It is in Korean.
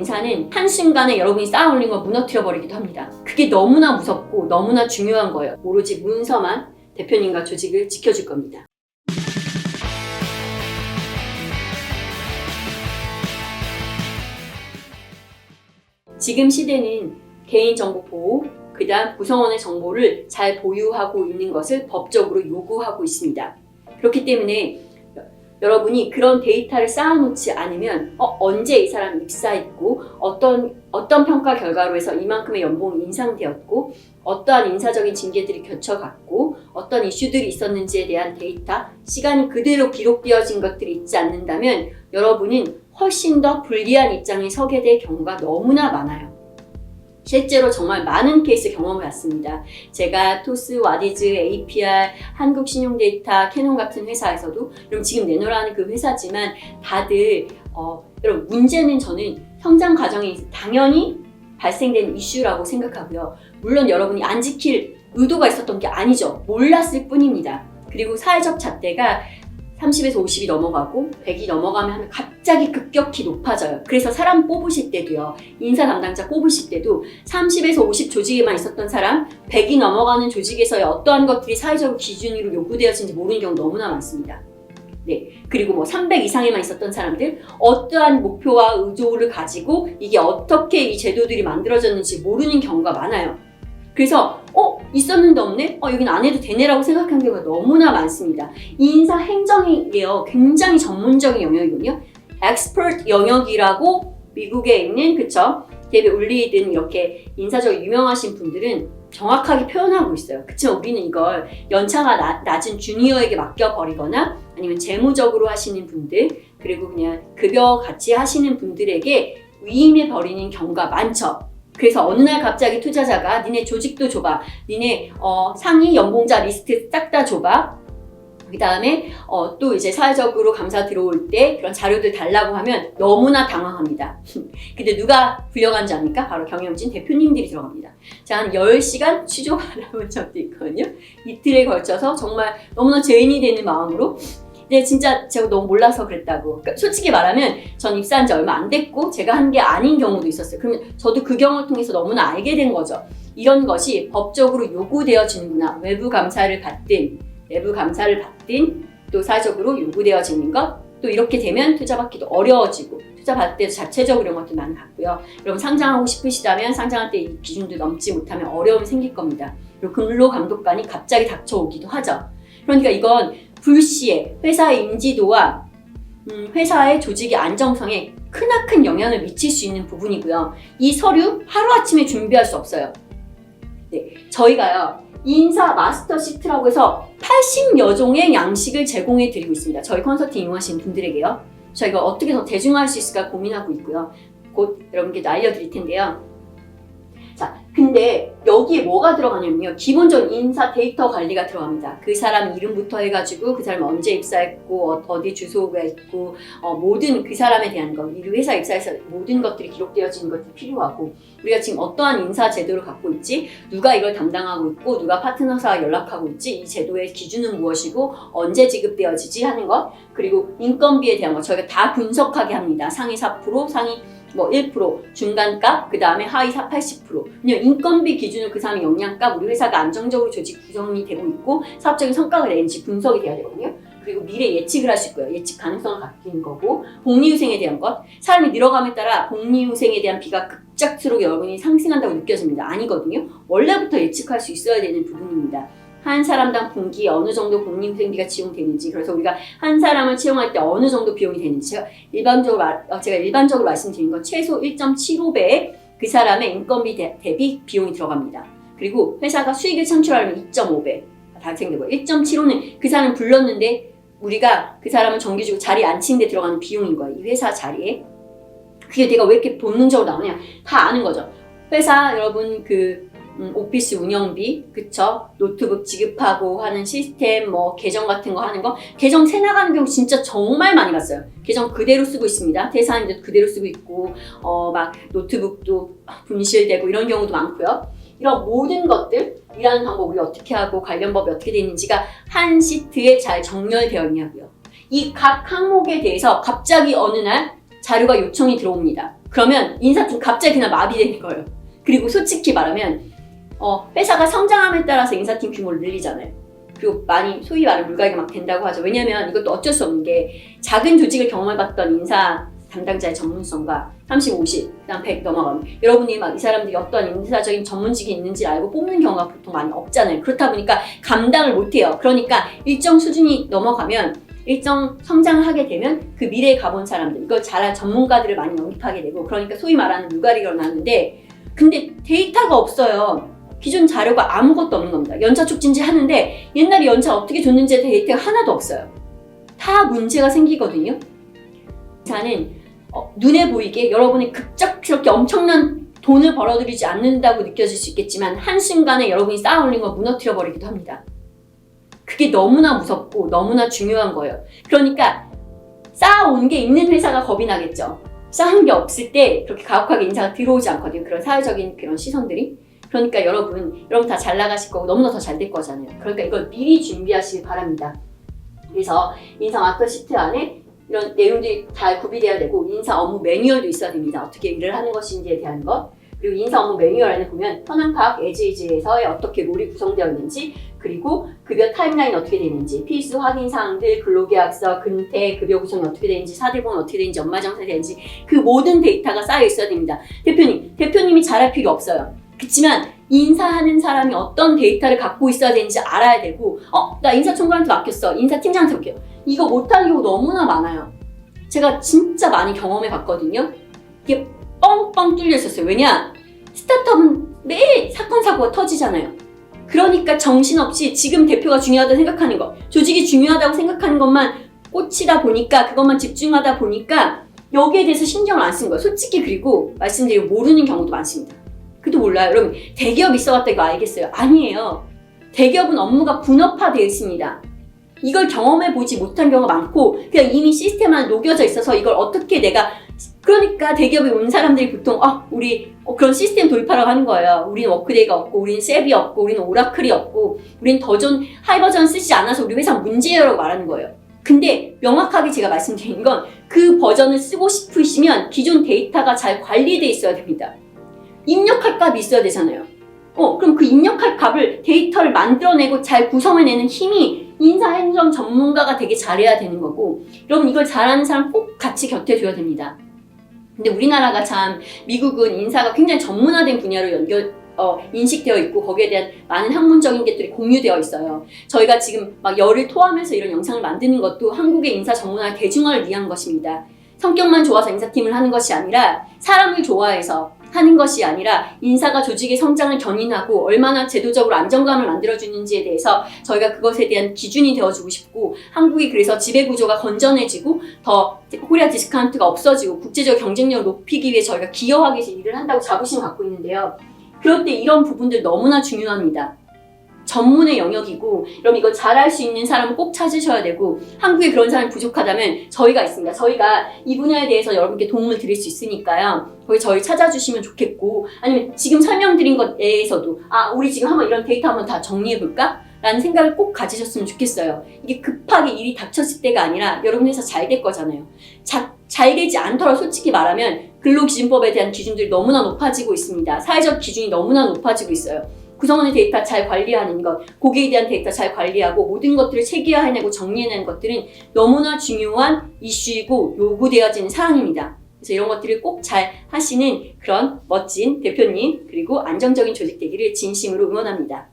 인사는 한순간에 여러분이 쌓아올린 걸 무너뜨려버리기도 합니다. 그게 너무나 무섭고 너무나 중요한 거예요. 오로지 문서만 대표님과 조직을 지켜줄 겁니다. 지금 시대는 개인정보 보호, 그 다음 구성원의 정보를 잘 보유하고 있는 것을 법적으로 요구하고 있습니다. 그렇기 때문에 여러분이 그런 데이터를 쌓아놓지 않으면 언제 이 사람이 입사했고 어떤 평가 결과로 해서 이만큼의 연봉이 인상되었고 어떠한 인사적인 징계들이 겹쳐갔고 어떤 이슈들이 있었는지에 대한 데이터, 시간이 그대로 기록되어진 것들이 있지 않는다면 여러분은 훨씬 더 불리한 입장에 서게 될 경우가 너무나 많아요. 실제로 정말 많은 케이스 경험을 했습니다. 제가 토스, 와디즈, APR, 한국신용데이터, 캐논 같은 회사에서도 그럼 지금 내놓으라는 그 회사지만 다들 여러분 문제는 저는 성장 과정에 당연히 발생된 이슈라고 생각하고요. 물론 여러분이 안 지킬 의도가 있었던 게 아니죠. 몰랐을 뿐입니다. 그리고 사회적 잣대가 30에서 50이 넘어가고 100이 넘어가면 갑자기 급격히 높아져요. 그래서 사람 뽑으실 때도요. 인사 담당자 뽑으실 때도 30에서 50 조직에만 있었던 사람 100이 넘어가는 조직에서의 어떠한 것들이 사회적 기준으로 요구되어진지 모르는 경우 너무나 많습니다. 네. 그리고 뭐 300 이상에만 있었던 사람들 어떠한 목표와 의도를 가지고 이게 어떻게 이 제도들이 만들어졌는지 모르는 경우가 많아요. 그래서 있었는데 없네? 여긴 안 해도 되네라고 생각하는 경우가 너무나 많습니다. 인사 행정이에요. 굉장히 전문적인 영역이거든요. 엑스퍼트 영역이라고 미국에 있는 그쵸? 데이빗 울리든 이렇게 인사적으로 유명하신 분들은 정확하게 표현하고 있어요. 그치만 우리는 이걸 연차가 낮은 주니어에게 맡겨버리거나 아니면 재무적으로 하시는 분들 그리고 그냥 급여 같이 하시는 분들에게 위임해버리는 경우가 많죠. 그래서 어느 날 갑자기 투자자가 니네 조직도 줘봐. 니네 상위 연봉자 리스트 싹 다 줘봐. 그 다음에 또 이제 사회적으로 감사 들어올 때 그런 자료들 달라고 하면 너무나 당황합니다. 근데 누가 불려간지 압니까? 바로 경영진 대표님들이 들어갑니다. 제가 한 10시간 취조 받아본 적도 있거든요. 이틀에 걸쳐서 정말 너무나 죄인이 되는 마음으로 근데 진짜 제가 너무 몰라서 그랬다고. 그러니까 솔직히 말하면 전 입사한 지 얼마 안 됐고 제가 한 게 아닌 경우도 있었어요. 그러면 저도 그 경험을 통해서 너무나 알게 된 거죠. 이런 것이 법적으로 요구되어지는구나. 외부 감사를 받든 내부 감사를 받든 또 사회적으로 요구되어지는 것. 또 이렇게 되면 투자 받기도 어려워지고 투자 받을 때도 자체적으로 이런 것들 많이 받고요. 여러분 상장하고 싶으시다면 상장할 때 이 기준도 넘지 못하면 어려움이 생길 겁니다. 그리고 근로감독관이 갑자기 닥쳐오기도 하죠. 그러니까 이건 불시에 회사의 인지도와 회사의 조직의 안정성에 크나큰 영향을 미칠 수 있는 부분이고요. 이 서류 하루아침에 준비할 수 없어요. 네, 저희가요. 인사 마스터 시트라고 해서 80여 종의 양식을 제공해 드리고 있습니다. 저희 컨설팅 이용하시는 분들에게요. 저희가 어떻게 더 대중화할 수 있을까 고민하고 있고요. 곧 여러분께 알려드릴 텐데요. 자, 근데 여기에 뭐가 들어가냐면요. 기본적인 인사 데이터 관리가 들어갑니다. 그 사람 이름부터 해가지고 그 사람 언제 입사했고 어디 주소가 있고 모든 그 사람에 대한 것, 이 회사 입사해서 모든 것들이 기록되어지는 것들이 필요하고 우리가 지금 어떠한 인사 제도를 갖고 있지, 누가 이걸 담당하고 있고 누가 파트너사와 연락하고 있지, 이 제도의 기준은 무엇이고 언제 지급되어지지 하는 것, 그리고 인건비에 대한 것 저희가 다 분석하게 합니다. 상위 4%, 상위 1%, 중간값, 그 다음에 하위 80%. 그냥 인건비 기준으로 그 사람의 역량값, 우리 회사가 안정적으로 조직 구성이 되고 있고 사업적인 성과가 내는지 분석이 돼야 되거든요. 그리고 미래 예측을 할 수 있고요. 예측 가능성을 갖는 거고 복리후생에 대한 것. 사람이 늘어감에 따라 복리후생에 대한 비가 급작스럽게 여러분이 상승한다고 느껴집니다. 아니거든요. 원래부터 예측할 수 있어야 되는 부분입니다. 한 사람당 분기에 어느 정도 복리후생비가 지용되는지, 그래서 우리가 한 사람을 채용할 때 어느 정도 비용이 되는지 제가 일반적으로 말씀드린 건 최소 1.75배의 그 사람의 인건비 대비 비용이 들어갑니다. 그리고 회사가 수익을 창출하려면 2.5배 발생되고 1.75는 그 사람 불렀는데 우리가 그 사람을 정규직으로 자리 앉히는 데 들어가는 비용인 거예요. 이 회사 자리에. 그게 내가 왜 이렇게 본능적으로 나오냐 다 아는 거죠. 회사 여러분 오피스 운영비, 그쵸? 노트북 지급하고 하는 시스템, 계정 같은 거 하는 거. 계정 새 나가는 경우 진짜 정말 많이 봤어요. 계정 그대로 쓰고 있습니다. 퇴사하는데도 그대로 쓰고 있고, 노트북도 분실되고 이런 경우도 많고요. 이런 모든 것들, 일하는 방법 우리 어떻게 하고 관련 법이 어떻게 되어 있는지가 한 시트에 잘 정렬되어 있냐고요. 이 각 항목에 대해서 갑자기 어느 날 자료가 요청이 들어옵니다. 그러면 인사팀 갑자기 그냥 마비되는 거예요. 그리고 솔직히 말하면 회사가 성장함에 따라서 인사팀 규모를 늘리잖아요. 그리고 많이 소위 말하는 물갈이가 막 된다고 하죠. 왜냐면 이것도 어쩔 수 없는 게 작은 조직을 경험해봤던 인사 담당자의 전문성과 30, 50, 그다음 100 넘어가면 여러분이 막 이 사람들이 어떤 인사적인 전문직이 있는지 알고 뽑는 경우가 보통 많이 없잖아요. 그렇다 보니까 감당을 못해요. 그러니까 일정 수준이 넘어가면 일정 성장을 하게 되면 그 미래에 가본 사람들, 이걸 잘할 전문가들을 많이 영입하게 되고 그러니까 소위 말하는 물갈이가 일어나는데 근데 데이터가 없어요. 기존 자료가 아무것도 없는 겁니다. 연차 촉진제 하는데 옛날에 연차 어떻게 줬는지에 데이터가 하나도 없어요. 다 문제가 생기거든요. 인사는 눈에 보이게 여러분이 급작스럽게 엄청난 돈을 벌어들이지 않는다고 느껴질 수 있겠지만 한순간에 여러분이 쌓아올린 걸 무너뜨려 버리기도 합니다. 그게 너무나 무섭고 너무나 중요한 거예요. 그러니까 쌓아온 게 있는 회사가 겁이 나겠죠. 쌓은 게 없을 때 그렇게 가혹하게 인사가 들어오지 않거든요. 그런 사회적인 그런 시선들이. 그러니까 여러분 다 잘 나가실 거고 너무나 더 잘 될 거잖아요. 그러니까 이걸 미리 준비하시길 바랍니다. 그래서 인사 마스터 시트 안에 이런 내용들이 잘 구비되어야 되고 인사 업무 매뉴얼도 있어야 됩니다. 어떻게 일을 하는 것인지에 대한 것. 그리고 인사 업무 매뉴얼 안에 보면 현황파악, 에즈이즈에서 어떻게 롤이 구성되어 있는지 그리고 급여 타임라인 어떻게 되는지 필수 확인 사항들, 근로계약서, 근태, 급여 구성이 어떻게 되는지, 사대보험 어떻게 되는지, 연말정산이 되는지 그 모든 데이터가 쌓여 있어야 됩니다. 대표님이 잘할 필요 없어요. 그렇지만 인사하는 사람이 어떤 데이터를 갖고 있어야 되는지 알아야 되고 나 인사총괄한테 맡겼어. 인사팀장한테 맡겨. 이거 못하는 경우 너무나 많아요. 제가 진짜 많이 경험해 봤거든요. 이게 뻥뻥 뚫려 있었어요. 왜냐? 스타트업은 매일 사건 사고가 터지잖아요. 그러니까 정신없이 지금 대표가 중요하다고 생각하는 거, 조직이 중요하다고 생각하는 것만 꽂히다 보니까 그것만 집중하다 보니까 여기에 대해서 신경을 안 쓴 거예요. 솔직히 그리고 말씀드리고 모르는 경우도 많습니다. 그도 몰라요. 여러분 대기업 있어봤다 이거 알겠어요? 아니에요. 대기업은 업무가 분업화되어 있습니다. 이걸 경험해보지 못한 경우가 많고 그냥 이미 시스템 안에 녹여져 있어서 이걸 어떻게 그러니까 대기업에 온 사람들이 보통 우리 그런 시스템 도입하라고 하는 거예요. 우리는 워크데이가 없고 우리는 셉이 없고 우리는 오라클이 없고 우리는 하이버전 쓰지 않아서 우리 회사 문제예요라고 말하는 거예요. 근데 명확하게 제가 말씀드린 건 그 버전을 쓰고 싶으시면 기존 데이터가 잘 관리되어 있어야 됩니다. 입력할 값이 있어야 되잖아요. 그럼 그 입력할 값을 데이터를 만들어내고 잘 구성해내는 힘이 인사행정 전문가가 되게 잘해야 되는 거고 여러분 이걸 잘하는 사람 꼭 같이 곁에 둬야 됩니다. 근데 우리나라가 참 미국은 인사가 굉장히 전문화된 분야로 인식되어 있고 거기에 대한 많은 학문적인 것들이 공유되어 있어요. 저희가 지금 막 열을 토하면서 이런 영상을 만드는 것도 한국의 인사 전문화 대중화를 위한 것입니다. 성격만 좋아서 인사팀을 하는 것이 아니라 사람을 좋아해서 하는 것이 아니라 인사가 조직의 성장을 견인하고 얼마나 제도적으로 안정감을 만들어주는지에 대해서 저희가 그것에 대한 기준이 되어주고 싶고 한국이 그래서 지배구조가 건전해지고 더 코리아 디스카운트가 없어지고 국제적 경쟁력을 높이기 위해 저희가 기여하기 위해서 일을 한다고 자부심을 갖고 있는데요. 그럴 때 이런 부분들 너무나 중요합니다. 전문의 영역이고 그럼 이거 잘할 수 있는 사람을 꼭 찾으셔야 되고 한국에 그런 사람이 부족하다면 저희가 있습니다. 저희가 이 분야에 대해서 여러분께 도움을 드릴 수 있으니까요. 거기 저희 찾아주시면 좋겠고 아니면 지금 설명드린 것에서도 우리 지금 한번 이런 데이터 한번 다 정리해볼까? 라는 생각을 꼭 가지셨으면 좋겠어요. 이게 급하게 일이 닥쳤을 때가 아니라 여러분 회사 잘 될 거잖아요. 잘 되지 않더라도 솔직히 말하면 근로기준법에 대한 기준들이 너무나 높아지고 있습니다. 사회적 기준이 너무나 높아지고 있어요. 구성원의 데이터 잘 관리하는 것, 고객에 대한 데이터 잘 관리하고 모든 것들을 체계화해내고 정리해내는 것들은 너무나 중요한 이슈이고 요구되어지는 사항입니다. 그래서 이런 것들을 꼭 잘 하시는 그런 멋진 대표님 그리고 안정적인 조직 되기를 진심으로 응원합니다.